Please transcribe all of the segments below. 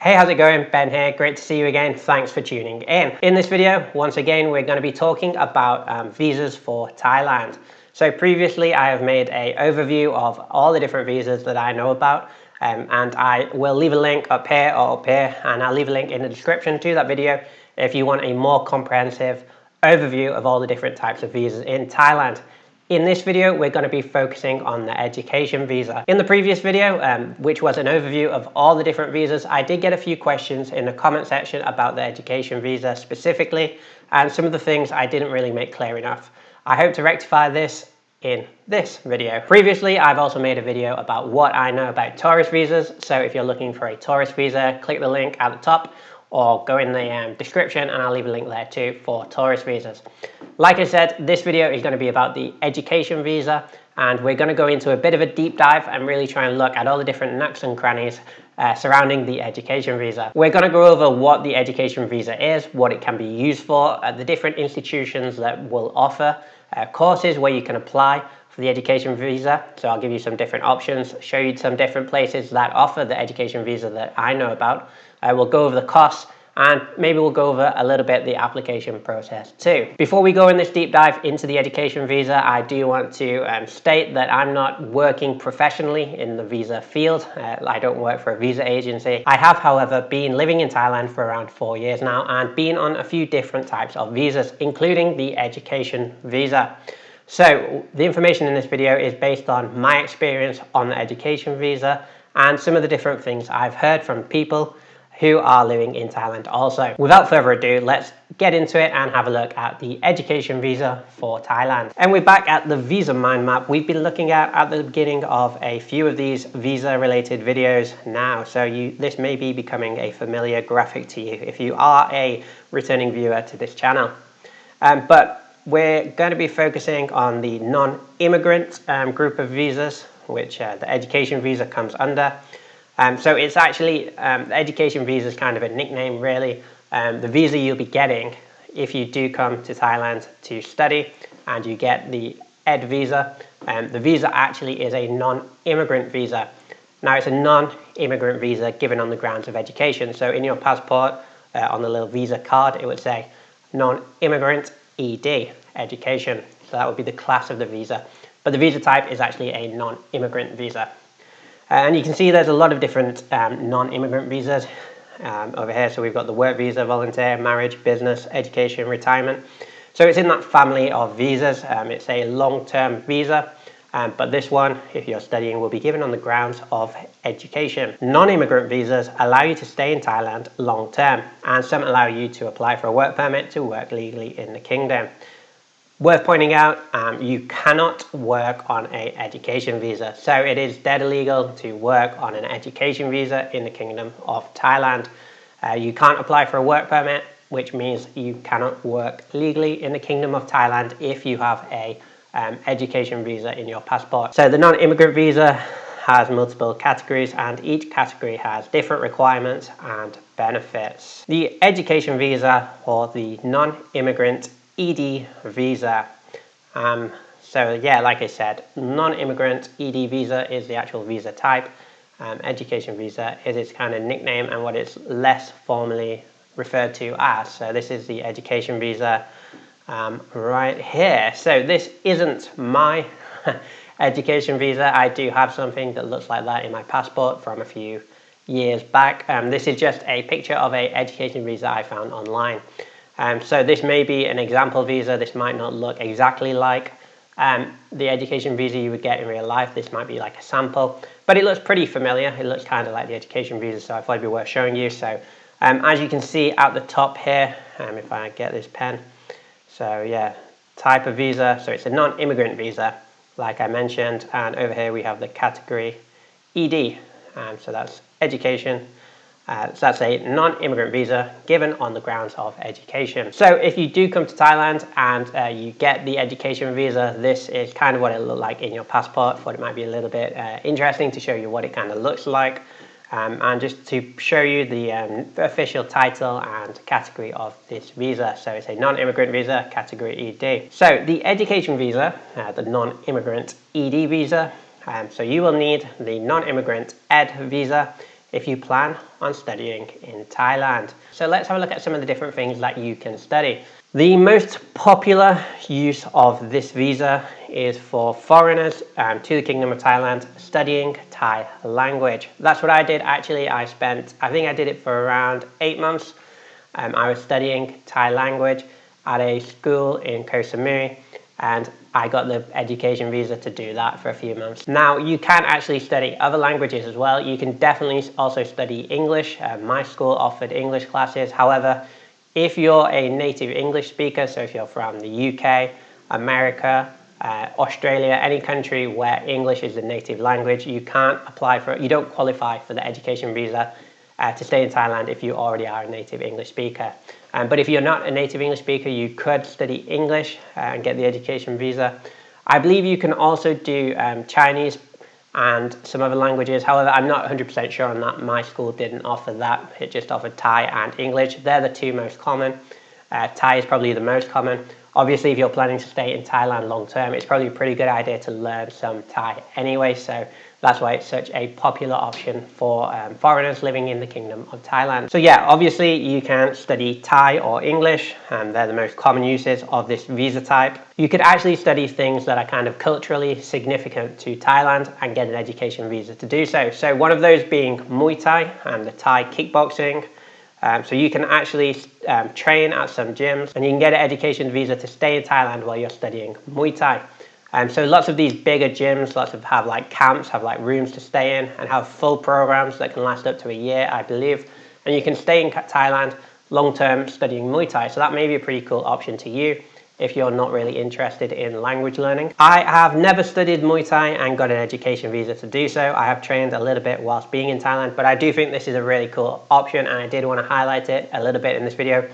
Hey, how's it going? Ben here. Great to see you again. Thanks for tuning in. In this video, once again, we're going to be talking about visas for Thailand. So previously, I have made an overview of all the different visas that I know about, and I will leave a link up here or up here, and I'll leave a link in the description to that video if you want a more comprehensive overview of all the different types of visas in Thailand. In this video, we're going to be focusing on the education visa. In the previous video, which was an overview of all the different visas, I did get a few questions in the comment section about the education visa specifically, and some of the things I didn't really make clear enough. I hope to rectify this in this video. Previously, I've also made a video about what I know about tourist visas, so if you're looking for a tourist visa, click the link at the top or go in the description and I'll leave a link there too for tourist visas. Like I said, this video is going to be about the education visa, and we're going to go into a bit of a deep dive and really try and look at all the different nooks and crannies surrounding the education visa. We're going to go over what the education visa is, what it can be used for, the different institutions that will offer courses where you can apply for the education visa. So I'll give you some different options, show you some different places that offer the education visa that I know about. We'll go over the costs, and maybe we'll go over a little bit the application process too. Before we go in this deep dive into the education visa, I do want to state that I'm not working professionally in the visa field. I don't work for a visa agency. I have, however, been living in Thailand for around 4 years now and been on a few different types of visas, including the education visa. So the information in this video is based on my experience on the education visa and some of the different things I've heard from people who are living in Thailand also. Without further ado, let's get into it and have a look at the education visa for Thailand. And we're back at the visa mind map we've been looking at the beginning of a few of these visa related videos now. So this may be becoming a familiar graphic to you if you are a returning viewer to this channel. But we're going to be focusing on the non-immigrant group of visas, which the education visa comes under. So it's actually, the education visa is kind of a nickname really. The visa you'll be getting if you do come to Thailand to study and you get the ed visa, the visa actually is a non-immigrant visa. Now it's a non-immigrant visa given on the grounds of education. So in your passport, on the little visa card, it would say non-immigrant ED, education. So that would be the class of the visa. But the visa type is actually a non-immigrant visa. And you can see there's a lot of different non-immigrant visas over here. So we've got the work visa, volunteer, marriage, business, education, retirement. So it's in that family of visas. It's a long-term visa, but this one, if you're studying, will be given on the grounds of education. Non-immigrant visas allow you to stay in Thailand long-term, and some allow you to apply for a work permit to work legally in the kingdom. Worth pointing out, you cannot work on an education visa. So it is dead illegal to work on an education visa in the Kingdom of Thailand. You can't apply for a work permit, which means you cannot work legally in the Kingdom of Thailand if you have a education visa in your passport. So the non-immigrant visa has multiple categories, and each category has different requirements and benefits. The education visa, or the non-immigrant ED visa. So yeah, like I said, non-immigrant ED visa is the actual visa type. Education visa is its kind of nickname and what it's less formally referred to as. So this is the education visa right here. So this isn't my education visa. I do have something that looks like that in my passport from a few years back. This is just a picture of an education visa I found online. So this may be an example visa. This might not look exactly like the education visa you would get in real life. This might be like a sample, but it looks pretty familiar. It looks kind of like the education visa, so I thought it'd be worth showing you. So as you can see at the top here, if I get this pen, so yeah, type of visa. So it's a non-immigrant visa, like I mentioned, and over here we have the category ED. So that's education. So that's a non-immigrant visa given on the grounds of education. So if you do come to Thailand and you get the education visa, this is kind of what it looks like in your passport. Thought it might be a little bit interesting to show you what it kind of looks like, and just to show you the official title and category of this visa. So it's a non-immigrant visa, category ED. So the education visa, the non-immigrant ED visa, so you will need the non-immigrant ED visa if you plan on studying in Thailand. So let's have a look at some of the different things that you can study. The most popular use of this visa is for foreigners to the Kingdom of Thailand studying Thai language. That's what I did actually. I think I did it for around 8 months. I was studying Thai language at a school in Koh Samui, and I got the education visa to do that for a few months. Now, you can actually study other languages as well. You can definitely also study English. My school offered English classes. However, if you're a native English speaker, so if you're from the UK, America, Australia, any country where English is the native language, you don't qualify for the education visa to stay in Thailand if you already are a native English speaker. But if you're not a native English speaker, you could study English and get the education visa. I believe you can also do Chinese and some other languages. However, I'm not 100% sure on that. My school didn't offer that. It just offered Thai and English. They're the two most common. Thai is probably the most common. Obviously, if you're planning to stay in Thailand long term, it's probably a pretty good idea to learn some Thai anyway. So that's why it's such a popular option for foreigners living in the Kingdom of Thailand. So yeah, obviously you can study Thai or English, and they're the most common uses of this visa type. You could actually study things that are kind of culturally significant to Thailand and get an education visa to do so. So one of those being Muay Thai and the Thai kickboxing. So you can actually train at some gyms, and you can get an education visa to stay in Thailand while you're studying Muay Thai. So lots of these bigger gyms, have like camps, have like rooms to stay in, and have full programs that can last up to a year, I believe. And you can stay in Thailand long term studying Muay Thai. So that may be a pretty cool option to you if you're not really interested in language learning. I have never studied Muay Thai and got an education visa to do so. I have trained a little bit whilst being in Thailand, but I do think this is a really cool option, and I did want to highlight it a little bit in this video.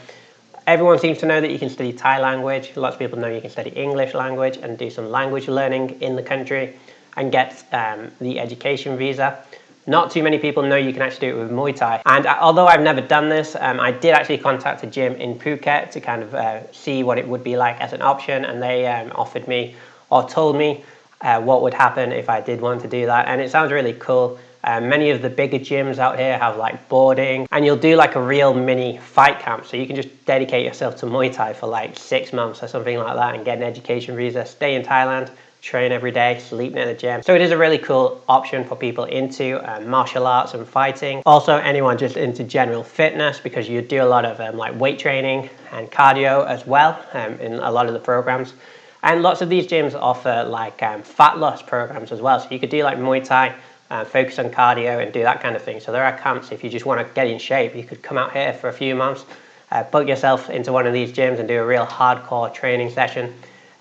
Everyone seems to know that you can study Thai language. Lots of people know you can study English language and do some language learning in the country and get the education visa. Not too many people know you can actually do it with Muay Thai. And although I've never done this, I did actually contact a gym in Phuket to kind of see what it would be like as an option. And they offered me or told me what would happen if I did want to do that. And it sounds really cool. Many of the bigger gyms out here have like boarding, and you'll do like a real mini fight camp. So you can just dedicate yourself to Muay Thai for like 6 months or something like that and get an education visa, stay in Thailand, train every day, sleep near the gym. So it is a really cool option for people into martial arts and fighting. Also anyone just into general fitness, because you do a lot of like weight training and cardio as well in a lot of the programs. And lots of these gyms offer like fat loss programs as well. So you could do like Muay Thai, focus on cardio and do that kind of thing. So there are camps if you just want to get in shape. You could come out here for a few months, book yourself into one of these gyms and do a real hardcore training session,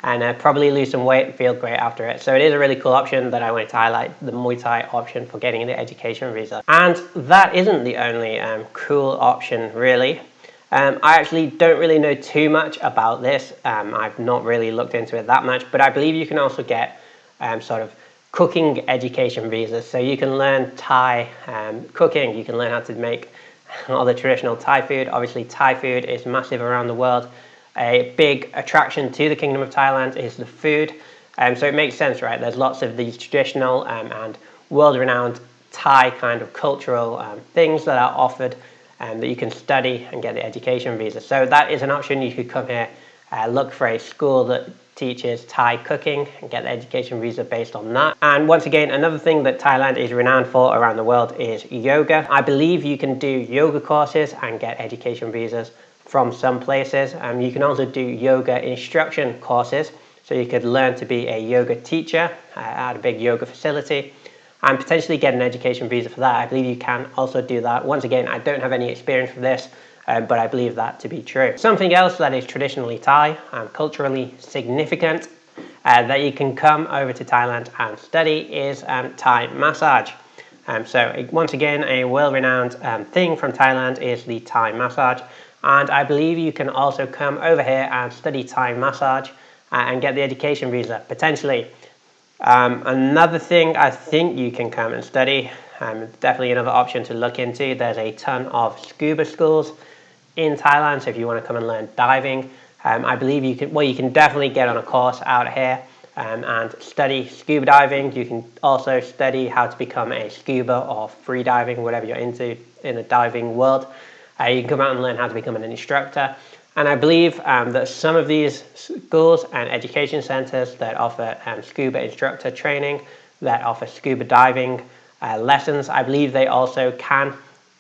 and probably lose some weight and feel great after it. So it is a really cool option that I wanted to highlight, the Muay Thai option for getting the education visa. And that isn't the only cool option really. I actually don't really know too much about this. I've not really looked into it that much, but I believe you can also get sort of cooking education visas. So you can learn Thai cooking. You can learn how to make all the traditional Thai food. Obviously Thai food is massive around the world. A big attraction to the Kingdom of Thailand is the food. So it makes sense, right? There's lots of these traditional and world-renowned Thai kind of cultural things that are offered that you can study and get the education visa. So that is an option. You could come here, look for a school that teaches Thai cooking and get the education visa based on that. And once again, another thing that Thailand is renowned for around the world is yoga. I believe you can do yoga courses and get education visas from some places. You can also do yoga instruction courses. So you could learn to be a yoga teacher at a big yoga facility and potentially get an education visa for that. I believe you can also do that. Once again, I don't have any experience with this, but I believe that to be true. Something else that is traditionally Thai and culturally significant that you can come over to Thailand and study is Thai massage. So once again, a well-renowned thing from Thailand is the Thai massage. And I believe you can also come over here and study Thai massage and get the education visa, potentially. Another thing I think you can come and study, definitely another option to look into. There's a ton of scuba schools in Thailand, so if you want to come and learn diving, I believe you can definitely get on a course out here and study scuba diving. You can also study how to become a scuba or free diving, whatever you're into in the diving world. You can come out and learn how to become an instructor. And I believe that some of these schools and education centers that offer scuba instructor training, that offer scuba diving lessons, I believe they also can,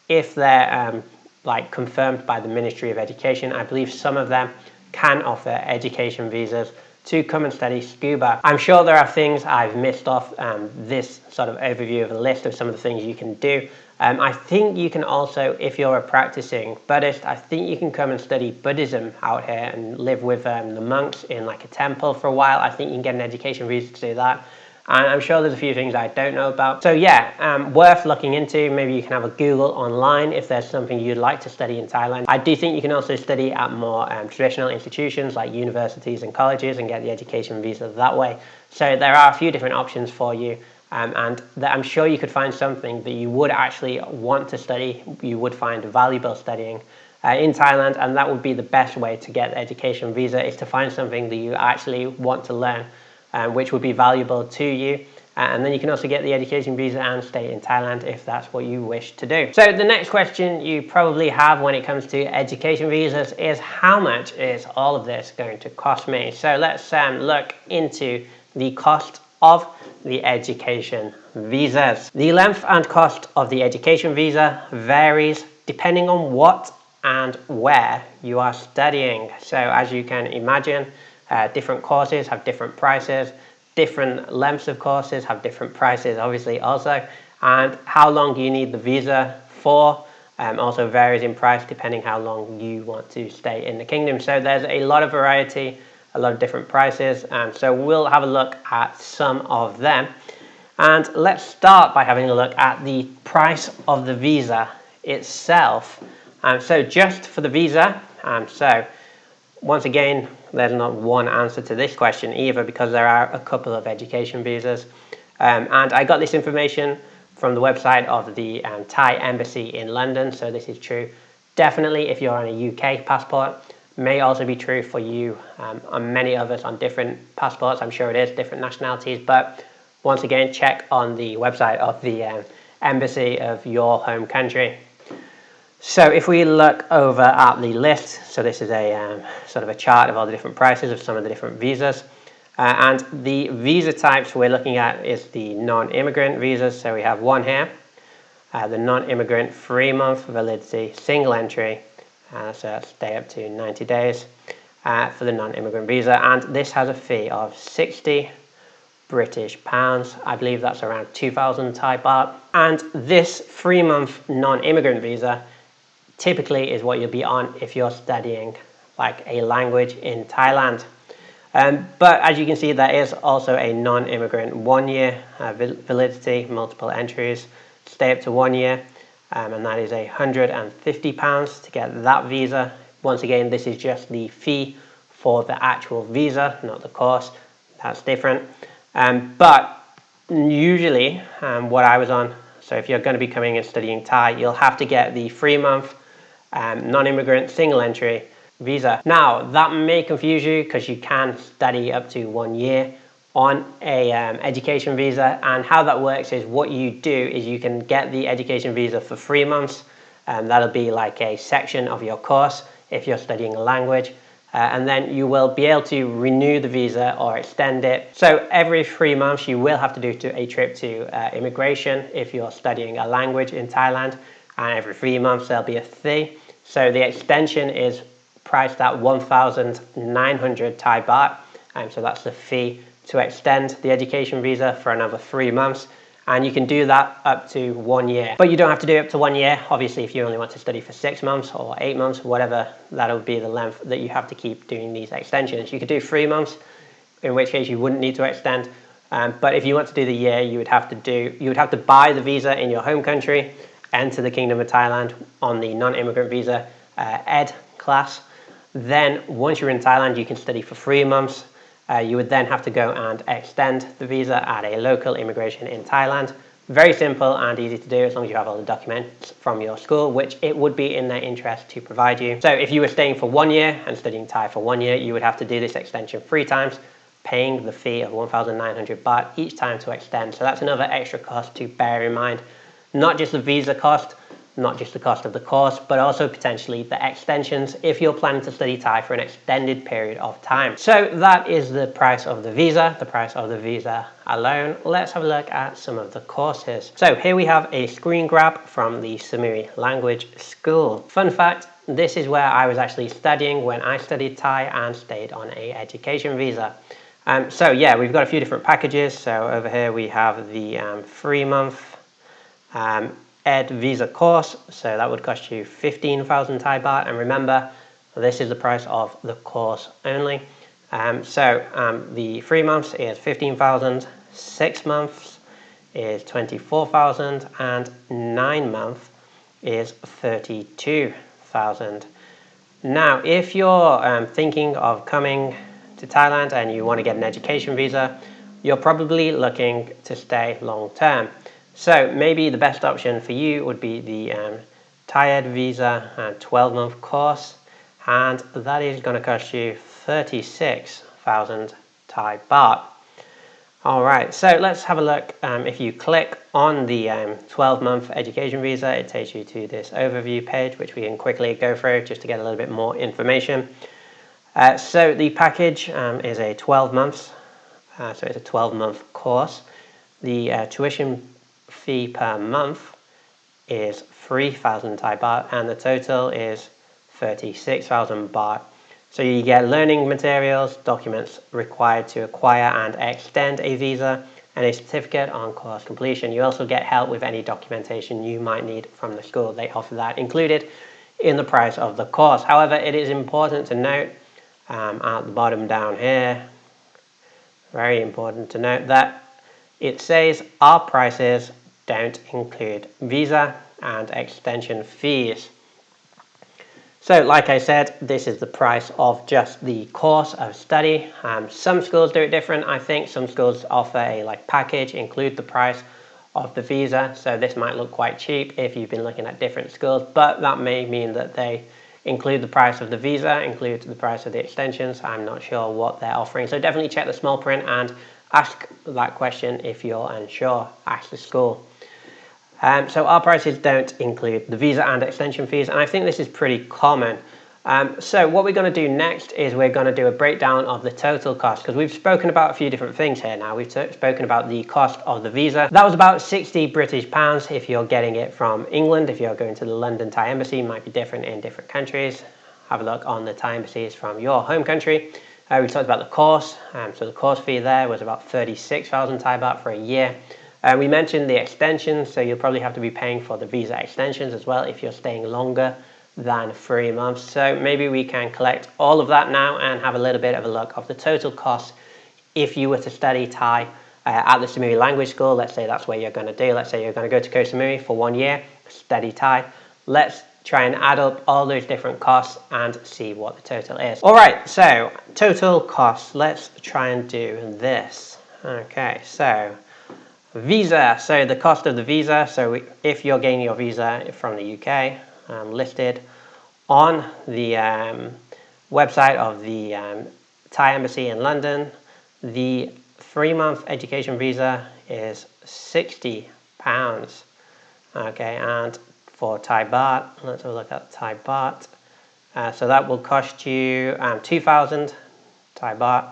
if they're like confirmed by the Ministry of Education, I believe some of them can offer education visas to come and study scuba. I'm sure there are things I've missed off this sort of overview of a list of some of the things you can do. I think you can also, if you're a practicing Buddhist, I think you can come and study Buddhism out here and live with the monks in like a temple for a while. I think you can get an education visa to do that. And I'm sure there's a few things I don't know about. So yeah, worth looking into. Maybe you can have a Google online if there's something you'd like to study in Thailand. I do think you can also study at more traditional institutions like universities and colleges and get the education visa that way. So there are a few different options for you. And that I'm sure you could find something that you would actually want to study, you would find valuable studying in Thailand, and that would be the best way to get the education visa, is to find something that you actually want to learn, which would be valuable to you. And then you can also get the education visa and stay in Thailand if that's what you wish to do. So the next question you probably have when it comes to education visas is, how much is all of this going to cost me? So let's look into the cost of the education visas. The length and cost of the education visa varies depending on what and where you are studying. So as you can imagine, different courses have different prices, different lengths of courses have different prices obviously also, and how long you need the visa for also varies in price depending how long you want to stay in the kingdom. So there's a lot of variety, a lot of different prices, so we'll have a look at some of them. And let's start by having a look at the price of the visa itself. So just for the visa, so once again, there's not one answer to this question either, because there are a couple of education visas. And I got this information from the website of the Thai embassy in London, so this is true definitely if you're on a UK passport. May also be true for you and many others on different passports. I'm sure it is, different nationalities, but once again, check on the website of the embassy of your home country. So if we look over at the list, so this is a sort of a chart of all the different prices of some of the different visas. And the visa types we're looking at is the non-immigrant visas. So we have one here, the non-immigrant 3-month validity, single entry. So stay up to 90 days for the non-immigrant visa, and this has a fee of 60 British pounds. I believe that's around 2,000 Thai baht. And this 3-month non-immigrant visa typically is what you'll be on if you're studying like a language in Thailand. But as you can see, there is also a non-immigrant 1-year validity, multiple entries, stay up to 1 year. And that is £150 to get that visa. Once again, this is just the fee for the actual visa, not the course. That's different. But usually what I was on, so if you're going to be coming and studying Thai, you'll have to get the 3-month non-immigrant single entry visa. Now that may confuse you because you can study up to 1 year on a education visa, and how that works is what you do is you can get the education visa for 3 months, and that'll be like a section of your course if you're studying a language, and then you will be able to renew the visa or extend it. So every 3 months you will have to do a trip to immigration if you're studying a language in Thailand, and every 3 months there'll be a fee. So the extension is priced at 1,900 Thai baht, and so that's the fee to extend the education visa for another 3 months, and you can do that up to 1 year. But you don't have to do it up to 1 year. Obviously, if you only want to study for 6 months or 8 months, whatever, that'll be the length that you have to keep doing these extensions. You could do 3 months, in which case you wouldn't need to extend. But if you want to do the year, you would have to buy the visa in your home country, enter the Kingdom of Thailand on the non-immigrant visa Ed class. Then once you're in Thailand, you can study for 3 months. You would then have to go and extend the visa at a local immigration in Thailand. Very simple and easy to do as long as you have all the documents from your school, which it would be in their interest to provide you. So if you were staying for 1 year and studying Thai for 1 year, you would have to do this extension 3 times, paying the fee of 1,900 baht each time to extend. So that's another extra cost to bear in mind. Not just the visa cost, not just the cost of the course, but also potentially the extensions if you're planning to study Thai for an extended period of time. So that is the price of the visa alone. Let's have a look at some of the courses. So here we have a screen grab from the Samui Language School. Fun fact, this is where I was actually studying when I studied Thai and stayed on an education visa. So yeah, we've got a few different packages. So over here we have the 3-month Ed Visa course, so that would cost you 15,000 Thai baht, and remember this is the price of the course only. The 3 months is 15,000, 6 months is 24,000, and 9 months is 32,000. Now if you're thinking of coming to Thailand and you want to get an education visa, you're probably looking to stay long term. So maybe the best option for you would be the Thai Ed Visa 12-month course, and that is going to cost you 36,000 Thai baht. Alright, so let's have a look. If you click on the 12-month education visa, it takes you to this overview page, which we can quickly go through just to get a little bit more information. So the package is a 12 months, so it's a 12-month course. The tuition fee per month is 3,000 Thai baht, and the total is 36,000 baht. So you get learning materials, documents required to acquire and extend a visa, and a certificate on course completion. You also get help with any documentation you might need from the school. They offer that included in the price of the course. However, it is important to note at the bottom down here, very important to note that it says our prices don't include visa and extension fees. So like I said, this is the price of just the course of study. Some schools do it different. I think some schools offer a package, include the price of the visa. So this might look quite cheap if you've been looking at different schools, but that may mean that they include the price of the visa, include the price of the extensions. I'm not sure what they're offering. So definitely check the small print and ask that question if you're unsure. Ask the school. So our prices don't include the visa and extension fees, and I think this is pretty common. So what we're going to do next is we're going to do a breakdown of the total cost, because we've spoken about a few different things here now. We've spoken about the cost of the visa. That was about 60 British pounds if you're getting it from England. If you're going to the London Thai Embassy, it might be different in different countries. Have a look on the Thai embassies from your home country. We talked about the course. So the course fee there was about 36,000 Thai baht for a year. We mentioned the extensions, so you'll probably have to be paying for the visa extensions as well if you're staying longer than 3 months. So maybe we can collect all of that now and have a little bit of a look of the total cost if you were to study Thai at the Samui Language School. Let's say that's where you're going to do. Let's say you're going to go to Koh Samui for 1 year, study Thai. Let's try and add up all those different costs and see what the total is. Alright, so total costs. Let's try and do this. Okay, so visa, so the cost of the visa. So if you're getting your visa from the UK, listed on the website of the Thai Embassy in London, the 3-month education visa is £60. Okay, and for Thai baht, let's have a look at Thai baht. So that will cost you 2,000 Thai baht,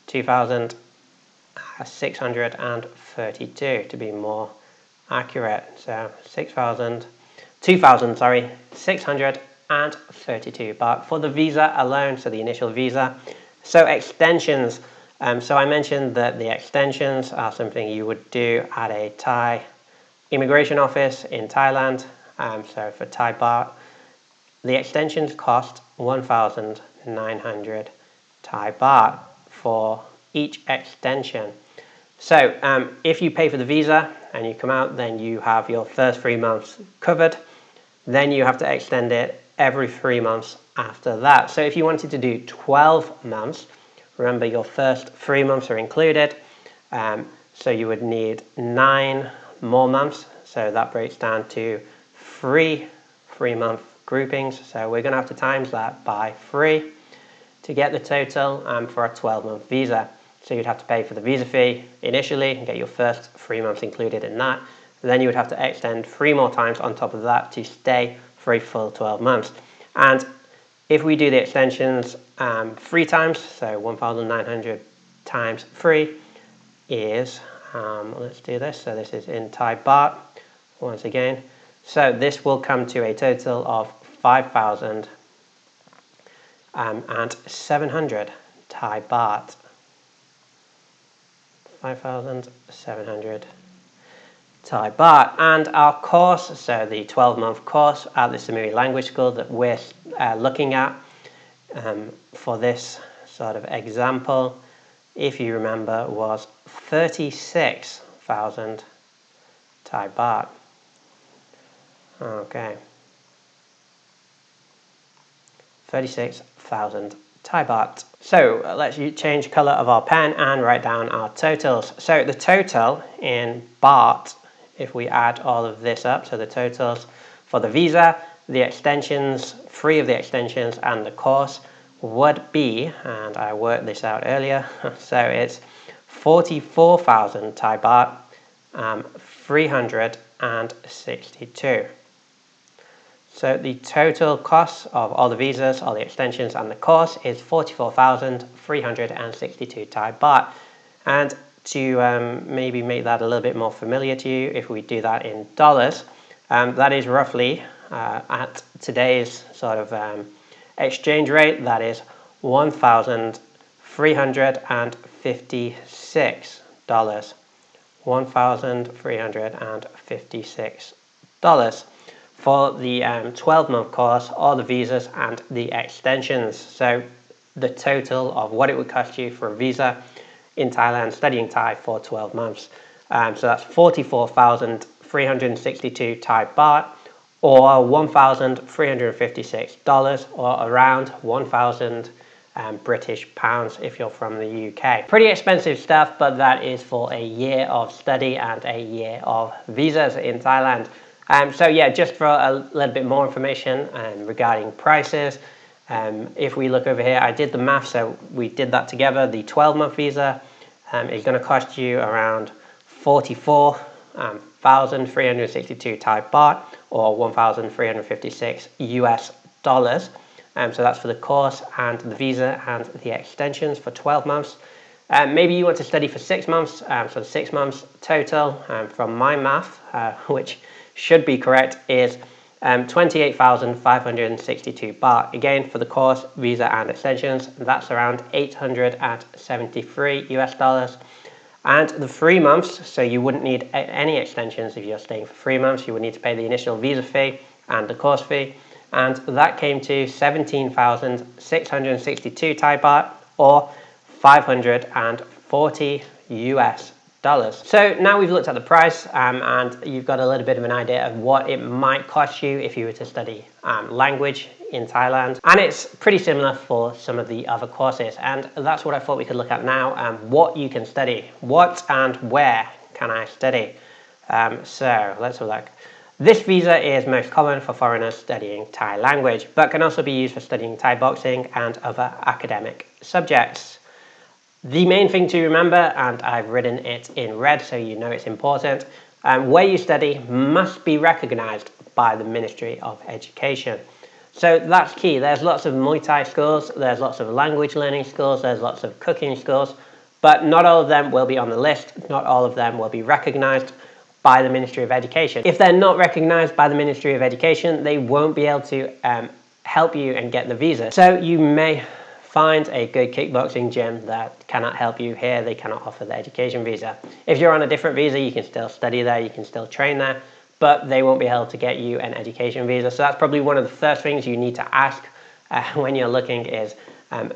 2,632 to be more accurate. So 2,632 baht for the visa alone, so the initial visa. So extensions. So I mentioned that the extensions are something you would do at a Thai immigration office in Thailand. So for Thai baht, the extensions cost 1,900 Thai baht for each extension. So if you pay for the visa and you come out, then you have your first 3 months covered. Then you have to extend it every 3 months after that. So if you wanted to do 12 months, remember your first 3 months are included. So you would need 9 more months. So that breaks down to 3 3-month groupings. So we're going to have to times that by 3 to get the total for a 12-month visa. So you'd have to pay for the visa fee initially and get your first 3 months included in that. And then you would have to extend 3 more times on top of that to stay for a full 12 months. And if we do the extensions 3 times, so 1,900 times 3 is, let's do this. So this is in Thai baht once again. So this will come to a total of 5,700 Thai baht. 5,700 Thai baht. And our course, so the 12-month course at the Samui Language School that we're looking at for this sort of example, if you remember, was 36,000 Thai baht. Okay. 36,000 Thai baht. So let's change color of our pen and write down our totals. So the total in baht, if we add all of this up, so the totals for the visa, the extensions, 3 of the extensions and the course would be, and I worked this out earlier, so it's 44,000 Thai baht, 362. So the total cost of all the visas, all the extensions and the course is 44,362 Thai baht. And to maybe make that a little bit more familiar to you, if we do that in dollars, that is roughly at today's sort of exchange rate, that is $1,356. $1,356 for the 12-month course, all the visas and the extensions. So the total of what it would cost you for a visa in Thailand studying Thai for 12 months. So that's 44,362 Thai baht, or $1,356, or around 1,000 British pounds if you're from the UK. Pretty expensive stuff, but that is for a year of study and a year of visas in Thailand. So yeah, just for a little bit more information regarding prices, if we look over here, I did the math, so we did that together. The 12-month visa is going to cost you around 44,362 Thai baht, or 1,356 US dollars. So that's for the course and the visa and the extensions for 12 months. Maybe you want to study for 6 months, so 6 months total from my math, which should be correct, is 28,562 baht. Again, for the course, visa and extensions, that's around 873 US dollars. And the 3 months, so you wouldn't need any extensions if you're staying for 3 months. You would need to pay the initial visa fee and the course fee. And that came to 17,662 Thai baht, or 540 US dollars. So now we've looked at the price and you've got a little bit of an idea of what it might cost you if you were to study language in Thailand. And it's pretty similar for some of the other courses. And that's what I thought we could look at now, what you can study. What and where can I study? So let's have a look. This visa is most common for foreigners studying Thai language, but can also be used for studying Thai boxing and other academic subjects. The main thing to remember, and I've written it in red so you know it's important, where you study must be recognized by the Ministry of Education. So that's key. There's lots of Muay Thai schools, there's lots of language learning schools, there's lots of cooking schools, but not all of them will be on the list, not all of them will be recognized by the Ministry of Education. If they're not recognized by the Ministry of Education, they won't be able to help you and get the visa. So you may find a good kickboxing gym that cannot help you here. They cannot offer the education visa. If you're on a different visa, you can still study there, you can still train there, but they won't be able to get you an education visa. So that's probably one of the first things you need to ask when you're looking is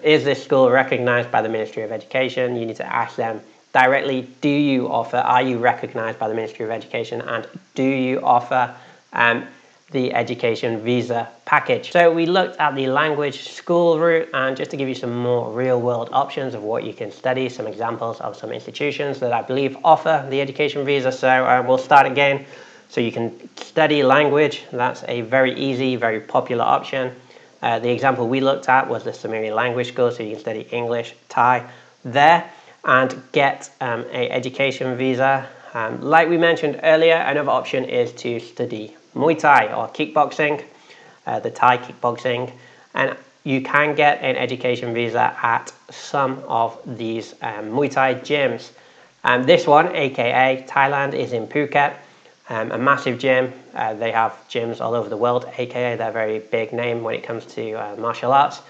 this school recognized by the Ministry of Education? You need to ask them directly, are you recognized by the Ministry of Education, and do you offer the education visa package? So we looked at the language school route, and just to give you some more real-world options of what you can study, some examples of some institutions that I believe offer the education visa. So we'll start again. So you can study language. That's a very easy, very popular option. The example we looked at was the Samui Language School, so you can study English, Thai there. and get a education visa. Like we mentioned earlier, another option is to study Muay Thai or kickboxing, the Thai kickboxing, and you can get an education visa at some of these Muay Thai gyms. This one, aka Thailand, is in Phuket, a massive gym. They have gyms all over the world, aka they're a very big name when it comes to martial arts.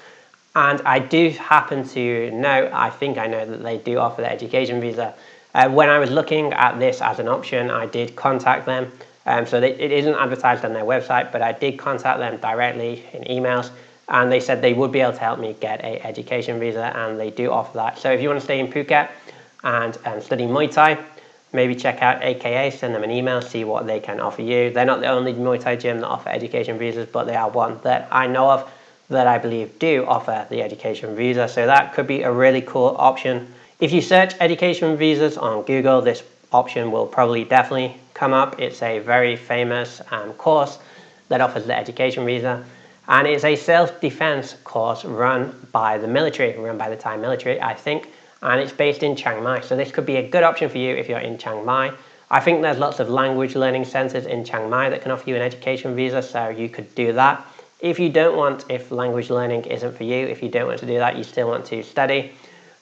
And I do happen to know, I think I know that they do offer the education visa. When I was looking at this as an option, I did contact them. It isn't advertised on their website, but I did contact them directly in emails, and they said they would be able to help me get an education visa, and they do offer that. So if you want to stay in Phuket and study Muay Thai, maybe check out AKA, send them an email, see what they can offer you. They're not the only Muay Thai gym that offer education visas, but they are one that I know of that I believe do offer the education visa. So that could be a really cool option. If you search education visas on Google, this option will probably definitely come up. It's a very famous course that offers the education visa. And it's a self-defense course run by the military, run by the Thai military, I think. And it's based in Chiang Mai. So this could be a good option for you if you're in Chiang Mai. I think there's lots of language learning centers in Chiang Mai that can offer you an education visa, so you could do that. If you don't want, if language learning isn't for you, if you don't want to do that, you still want to study,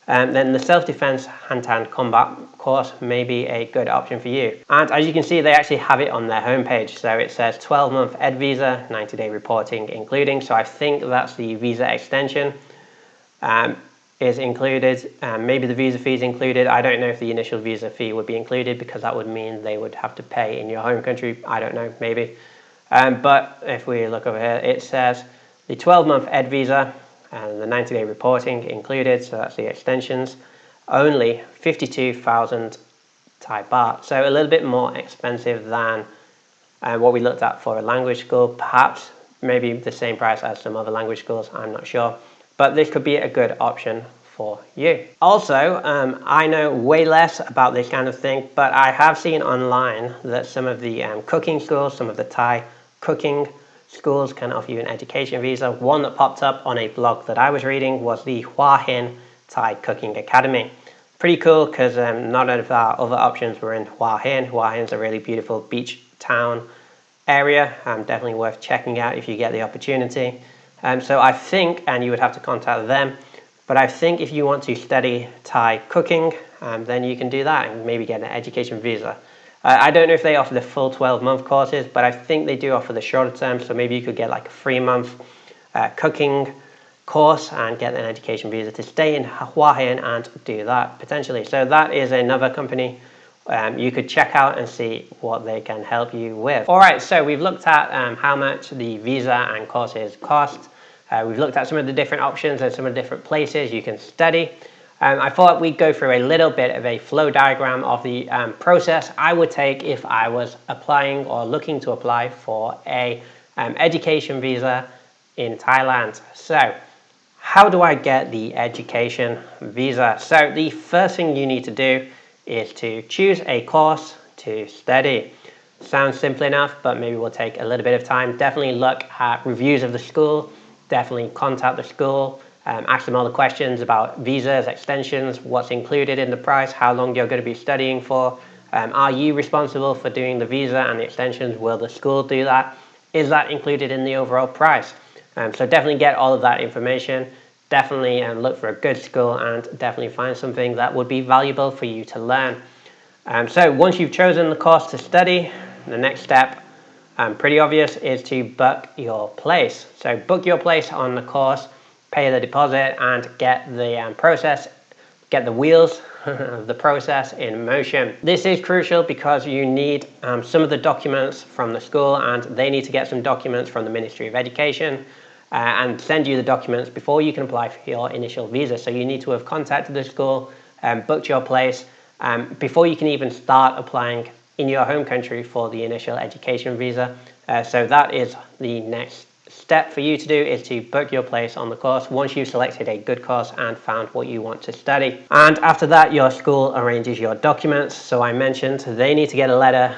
then the self-defense hand-to-hand combat course may be a good option for you. And as you can see, they actually have it on their homepage. So it says 12-month ed visa, 90-day reporting including. So I think that's the visa extension is included. Maybe the visa fee is included. I don't know if the initial visa fee would be included, because that would mean they would have to pay in your home country. I don't know, maybe. But if we look over here, it says the 12-month ed visa and the 90-day reporting included, so that's the extensions, only 52,000 Thai baht. So a little bit more expensive than what we looked at for a language school, perhaps maybe the same price as some other language schools, I'm not sure. But this could be a good option for you. Also, I know way less about this kind of thing, but I have seen online that some of the cooking schools, some of the Thai cooking schools can offer you an education visa. One that popped up on a blog that I was reading was the Hua Hin Thai Cooking Academy. Pretty cool, because none of our other options were in Hua Hin. Hua Hin's a really beautiful beach town area, definitely worth checking out if you get the opportunity. So I think, and you would have to contact them, but I think if you want to study Thai cooking, then you can do that and maybe get an education visa. I don't know if they offer the full 12-month courses, but I think they do offer the shorter term, so maybe you could get like a 3-month cooking course and get an education visa to stay in Hua Hin and do that potentially. So that is another company you could check out and see what they can help you with. Alright, so we've looked at how much the visa and courses cost. We've looked at some of the different options and some of the different places you can study. I thought we'd go through a little bit of a flow diagram of the process I would take if I was applying or looking to apply for a education visa in Thailand. So how do I get the education visa? So the first thing you need to do is to choose a course to study. Sounds simple enough, but maybe will take a little bit of time. Definitely look at reviews of the school, definitely contact the school, ask them all the questions about visas, extensions, what's included in the price, how long you're going to be studying for, are you responsible for doing the visa and the extensions, will the school do that, is that included in the overall price? So definitely get all of that information, definitely look for a good school, and definitely find something that would be valuable for you to learn. So once you've chosen the course to study, the next step, pretty obvious, is to book your place. So book your place on the course, pay the deposit, and get the wheels of the process in motion. This is crucial because you need some of the documents from the school, and they need to get some documents from the Ministry of Education and send you the documents before you can apply for your initial visa. So you need to have contacted the school, booked your place, before you can even start applying in your home country for the initial education visa. So that is the next step for you to do, is to book your place on the course once you've selected a good course and found what you want to study. And after that, your school arranges your documents. So I mentioned they need to get a letter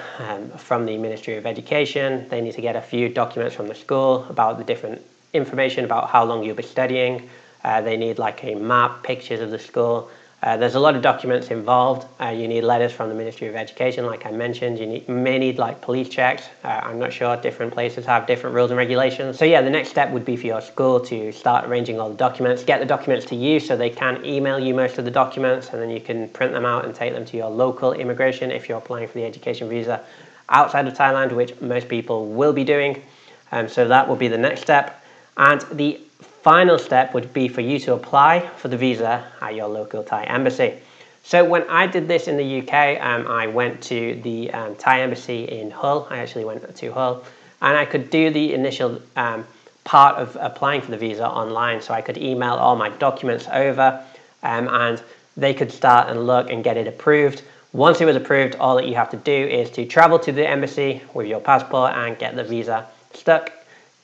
from the Ministry of Education. They need to get a few documents from the school about the different information about how long you'll be studying. They need like a map, pictures of the school, There's a lot of documents involved. You need letters from the Ministry of Education, like I mentioned. You may need like police checks. I'm not sure, different places have different rules and regulations. So yeah, the next step would be for your school to start arranging all the documents, get the documents to you so they can email you most of the documents, and then you can print them out and take them to your local immigration if you're applying for the education visa outside of Thailand, which most people will be doing. So that will be the next step. And the final step would be for you to apply for the visa at your local Thai embassy. So when I did this in the UK, I went to the Thai embassy in Hull. I actually went to Hull, and I could do the initial part of applying for the visa online. So I could email all my documents over, and they could start and look and get it approved. Once it was approved, all that you have to do is to travel to the embassy with your passport and get the visa stuck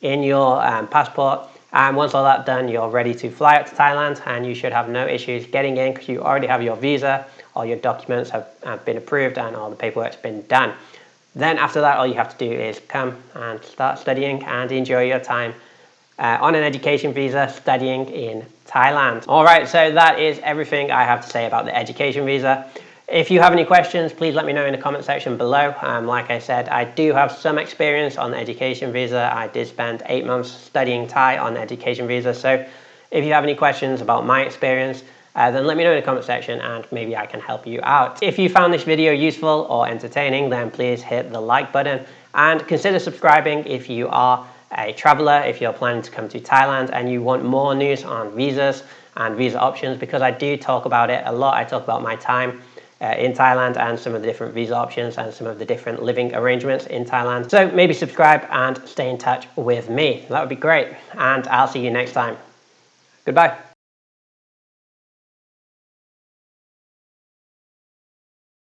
in your passport. And once all that's done, you're ready to fly out to Thailand, and you should have no issues getting in because you already have your visa, all your documents have been approved, and all the paperwork's been done. Then after that, all you have to do is come and start studying and enjoy your time on an education visa studying in Thailand. All right, so that is everything I have to say about the education visa. If you have any questions, please let me know in the comment section below. Like I said, I do have some experience on the education visa. I did spend 8 months studying Thai on the education visa. So if you have any questions about my experience, then let me know in the comment section and maybe I can help you out. If you found this video useful or entertaining, then please hit the like button and consider subscribing if you are a traveler, if you're planning to come to Thailand and you want more news on visas and visa options, because I do talk about it a lot. I talk about my time in Thailand and some of the different visa options and some of the different living arrangements in Thailand. So maybe subscribe and stay in touch with me. That would be great. And I'll see you next time. Goodbye.